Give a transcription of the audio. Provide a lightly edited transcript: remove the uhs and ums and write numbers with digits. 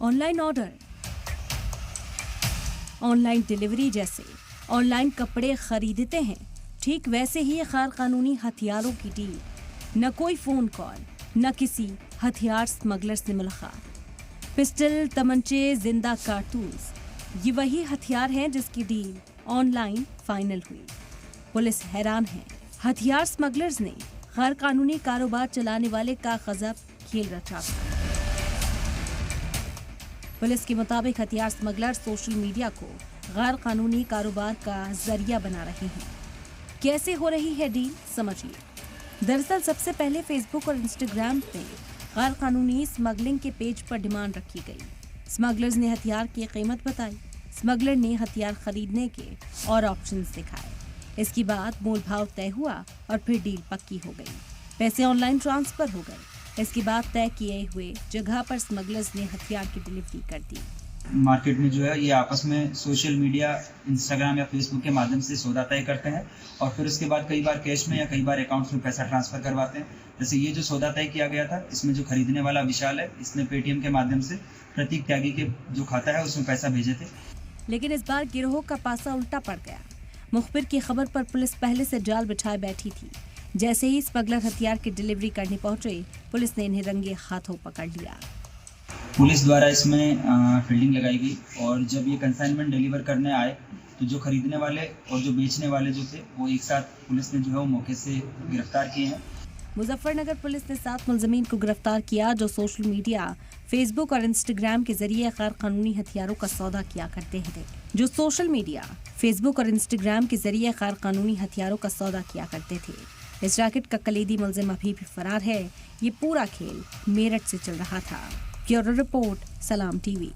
Online order, online delivery जैसे online कपड़े खरीदते हैं, ठीक वैसे ही गैर कानूनी हथियारों की डील। न कोई फोन कॉल, न किसी हथियार स्मगलर से मुलाकात। पिस्टल, तमंचे, जिंदा कारतूस, ये वही हथियार हैं जिसकी डील ऑनलाइन फाइनल हुई। पुलिस हैरान है, हथियार स्मगलर्स ने गैर कानूनी कारोबार चलाने वाले का गजब खेल रचा था। पुलिस के मुताबिक हथियार स्मगलर सोशल मीडिया को गैर कानूनी कारोबार का जरिया बना रहे हैं। कैसे हो रही है डील, समझिए। दरअसल सबसे पहले फेसबुक और इंस्टाग्राम पे गैर कानूनी स्मगलिंग के पेज पर डिमांड रखी गई। स्मगलर्स ने हथियार की कीमत बताई, स्मगलर ने हथियार खरीदने के और ऑप्शंस दिखाए। इसके बाद मोल भाव तय हुआ और फिर डील पक्की हो गई। पैसे ऑनलाइन ट्रांसफर हो गए। इसके बाद तय किए हुए जगह पर स्मगलर्स ने हथियार की डिलीवरी कर दी। मार्केट में जो है ये आपस में सोशल मीडिया, इंस्टाग्राम या फेसबुक के माध्यम से सौदा तय करते हैं और फिर उसके बाद कई बार कैश में या कई बार अकाउंट में पैसा ट्रांसफर करवाते हैं। जैसे ये जो सौदा तय किया गया था, इसमें जो खरीदने वाला विशाल है, इसने पेटीएम के माध्यम से प्रतीक त्यागी के जो खाता है उसमें पैसा भेजे थे। लेकिन इस बार गिरोह का पासा उल्टा पड़ गया। मुखबिर की खबर पर पुलिस पहले से जाल बिछाए बैठी थी। जैसे ही स्मगलर हथियार की डिलीवरी करने पहुंचे, पुलिस ने इन्हें रंगे हाथों पकड़ लिया। पुलिस द्वारा इसमें फील्डिंग लगाई गई और जब ये कंसाइनमेंट डिलीवर करने आए तो जो खरीदने वाले और जो बेचने वाले जो थे वो एक साथ पुलिस ने जो है वो मौके से गिरफ्तार किए हैं। मुजफ्फरनगर पुलिस ने 7 मुलजमीन को गिरफ्तार किया जो सोशल मीडिया, फेसबुक और इंस्टाग्राम के जरिए गैर कानूनी हथियारों का सौदा किया करते थे। जो सोशल मीडिया, फेसबुक और इंस्टाग्राम के जरिए गैर कानूनी हथियारों का सौदा किया करते थे। इस रैकेट का कलीदी मुलजिम अभी भी फरार है। ये पूरा खेल मेरठ से चल रहा था। ब्यूरो रिपोर्ट, सलाम टीवी।